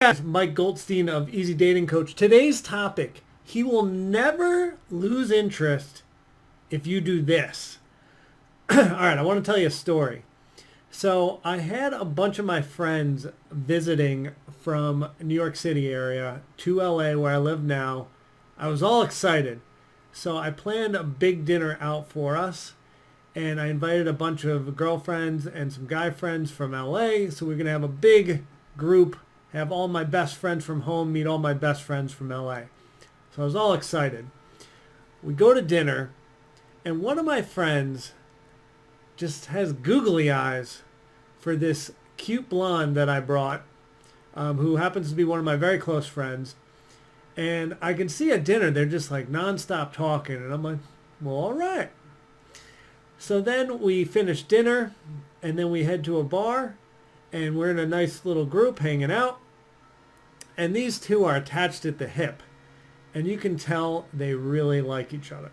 Guys, Mike Goldstein of Easy Dating Coach. Today's topic, he will never lose interest if you do this. All right, I want to tell you a story. So I had a bunch of my friends visiting from New York City area to LA where I live now. I was all excited. So I planned a big dinner out for us and I invited a bunch of girlfriends and some guy friends from LA. So we're going to have a big group, have all my best friends from home meet all my best friends from LA. So I was all excited. We go to dinner and one of my friends just has googly eyes for this cute blonde that I brought, who happens to be one of my very close friends. And I can see at dinner, they're just like nonstop talking. And I'm like, well, all right. So then we finish dinner and then we head to a bar and we're in a nice little group hanging out. And these two are attached at the hip. And you can tell they really like each other.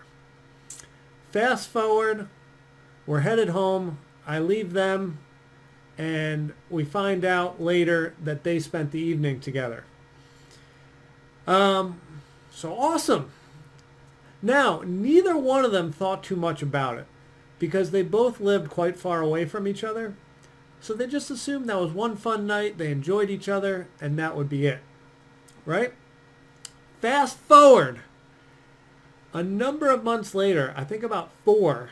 Fast forward, we're headed home. I leave them, and we find out later that they spent the evening together. So awesome. Now, neither one of them thought too much about it because they both lived quite far away from each other. So they just assumed that was one fun night, they enjoyed each other, and that would be it. Right? Fast forward. A number of months later, I think about 4,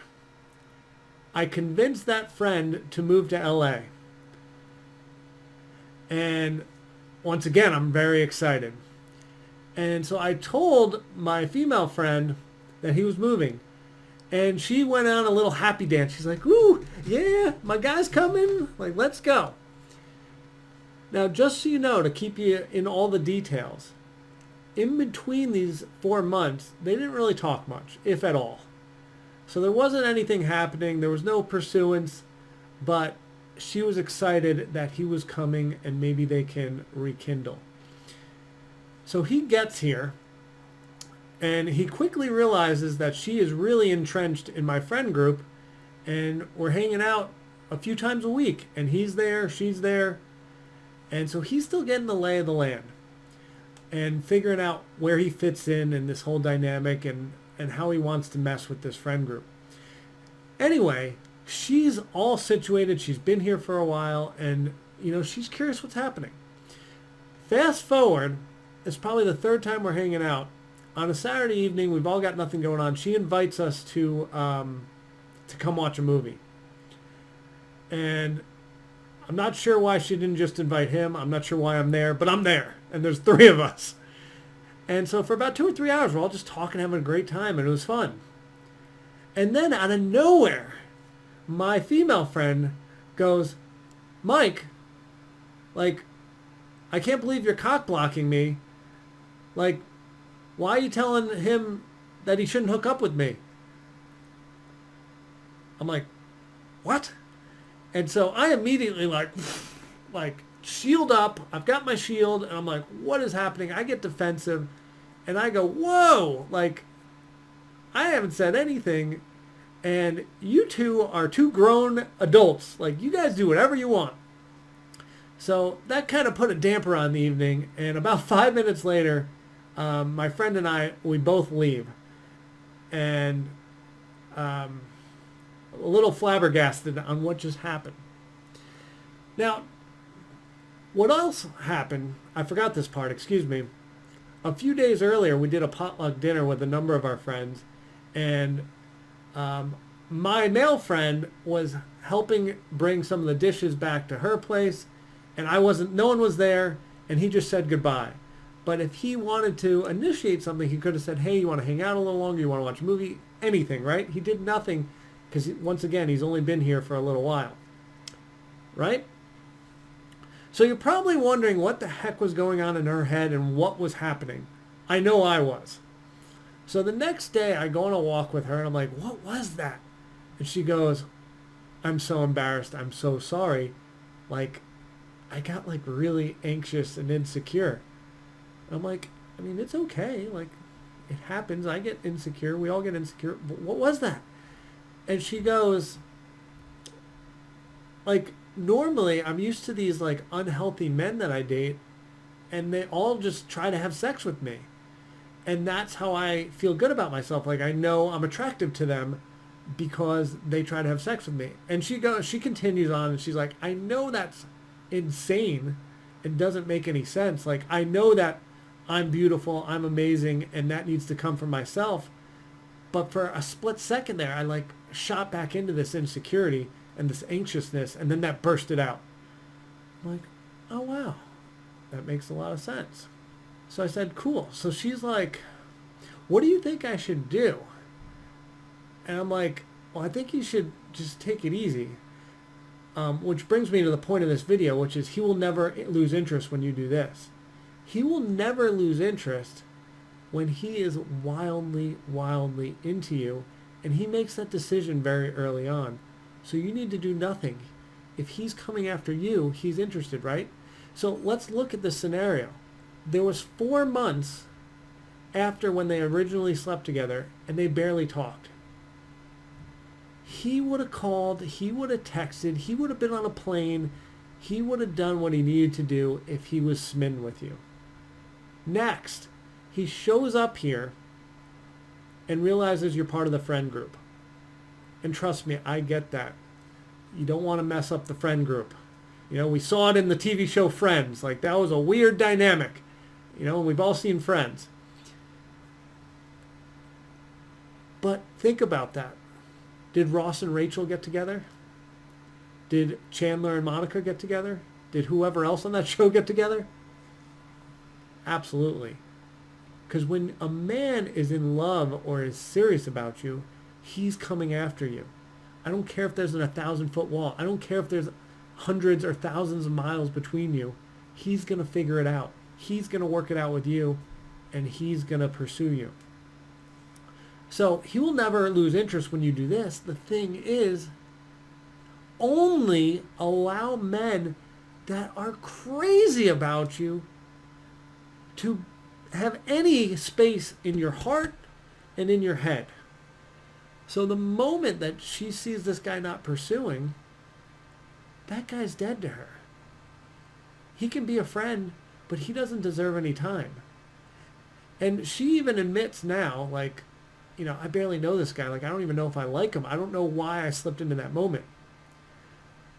I convinced that friend to move to LA. And once again, I'm very excited. And so I told my female friend that he was moving. And she went on a little happy dance. She's like, ooh, yeah, my guy's coming. Like, let's go. Now, just so you know, to keep you in all the details, in between these 4 months, they didn't really talk much, if at all. So there wasn't anything happening. There was no pursuance, but she was excited that he was coming and maybe they can rekindle. So he gets here and he quickly realizes that she is really entrenched in my friend group and we're hanging out a few times a week and he's there, she's there. And so he's still getting the lay of the land and figuring out where he fits in this whole dynamic and how he wants to mess with this friend group. Anyway, she's all situated. She's been here for a while and, she's curious what's happening. Fast forward, it's probably the 3rd time we're hanging out. On a Saturday evening, we've all got nothing going on. She invites us to come watch a movie. And I'm not sure why she didn't just invite him. I'm not sure why I'm there, but I'm there. And there's 3 of us. And so for about 2 or 3 hours, we're all just talking, having a great time, and it was fun. And then out of nowhere, my female friend goes, Mike, like, I can't believe you're cock blocking me. Like, why are you telling him that he shouldn't hook up with me? I'm like, what? And so I immediately like shield up. I've got my shield and I'm like, what is happening? I get defensive and I go, whoa, like I haven't said anything and you two are 2 grown adults. Like you guys do whatever you want. So that kind of put a damper on the evening and about 5 minutes later, my friend and I, we both leave and a little flabbergasted on what just happened. Now, what else happened, I forgot this part, excuse me. A few days earlier, we did a potluck dinner with a number of our friends, and my male friend was helping bring some of the dishes back to her place, and no one was there, and he just said goodbye. But if he wanted to initiate something, he could have said, hey, you want to hang out a little longer, you want to watch a movie, anything, right? He did nothing, because once again, he's only been here for a little while, right? So you're probably wondering what the heck was going on in her head and what was happening. I know I was. So the next day I go on a walk with her and I'm like, what was that? And she goes, I'm so embarrassed. I'm so sorry. Like, I got like really anxious and insecure. I'm like, I mean, it's okay. Like, it happens. I get insecure. We all get insecure. But what was that? And she goes, like, normally I'm used to these like unhealthy men that I date, and they all just try to have sex with me. And that's how I feel good about myself. Like, I know I'm attractive to them because they try to have sex with me. And she continues on, and she's like, I know that's insane. It doesn't make any sense. Like, I know that I'm beautiful, I'm amazing, and that needs to come from myself. But for a split second there, I like shot back into this insecurity and this anxiousness, and then that bursted out. I'm like, oh wow, that makes a lot of sense. So I said, cool. So she's like, what do you think I should do? And I'm like, well, I think you should just take it easy. Which brings me to the point of this video, which is he will never lose interest when you do this. He will never lose interest when he is wildly, wildly into you, and he makes that decision very early on. So you need to do nothing. If he's coming after you, he's interested, right? So let's look at this scenario. There was 4 months after when they originally slept together, and they barely talked. He would have called, he would have texted, he would have been on a plane, he would have done what he needed to do if he was smitten with you. Next, he shows up here and realizes you're part of the friend group. And trust me, I get that. You don't want to mess up the friend group. You know, we saw it in the TV show Friends. Like, that was a weird dynamic. You know, we've all seen Friends. But think about that. Did Ross and Rachel get together? Did Chandler and Monica get together? Did whoever else on that show get together? Absolutely. Because when a man is in love or is serious about you, he's coming after you. I don't care if there's an 1,000-foot wall. I don't care if there's hundreds or thousands of miles between you. He's going to figure it out. He's going to work it out with you, and he's going to pursue you. So he will never lose interest when you do this. The thing is, only allow men that are crazy about you to have any space in your heart and in your head. So the moment that she sees this guy not pursuing, that guy's dead to her. He can be a friend, but he doesn't deserve any time. And she even admits now, like, you know, I barely know this guy. Like, I don't even know if I like him. I don't know why I slipped into that moment.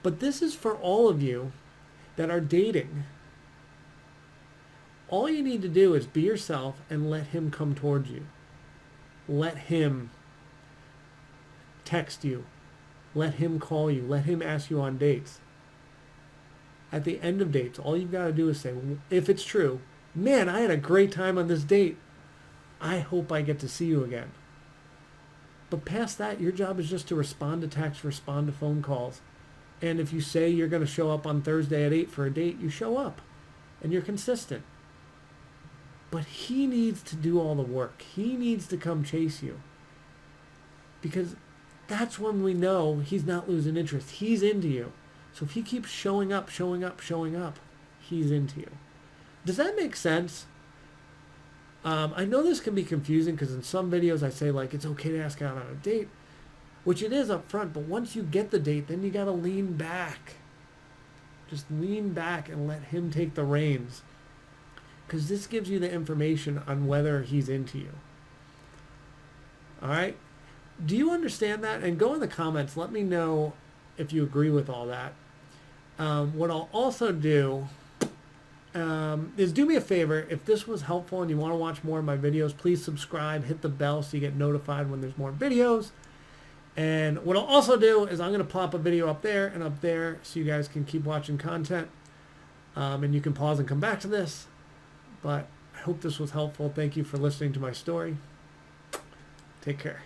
But this is for all of you that are dating. All you need to do is be yourself and let him come towards you. Let him text you. Let him call you. Let him ask you on dates. At the end of dates, all you've got to do is say, if it's true, man, I had a great time on this date. I hope I get to see you again. But past that, your job is just to respond to texts, respond to phone calls. And if you say you're going to show up on Thursday at 8 for a date, you show up. And you're consistent. But he needs to do all the work. He needs to come chase you. Because that's when we know he's not losing interest. He's into you. So if he keeps showing up, he's into you. Does that make sense? I know this can be confusing because in some videos I say, like, it's okay to ask out on a date, which it is up front. But once you get the date, then you got to lean back. Just lean back and let him take the reins. Because this gives you the information on whether he's into you. All right? Do you understand that? And go in the comments. Let me know if you agree with all that. What I'll also do is do me a favor. If this was helpful and you want to watch more of my videos, please subscribe. Hit the bell so you get notified when there's more videos. And what I'll also do is I'm going to plop a video up there and up there so you guys can keep watching content. And you can pause and come back to this. But I hope this was helpful. Thank you for listening to my story. Take care.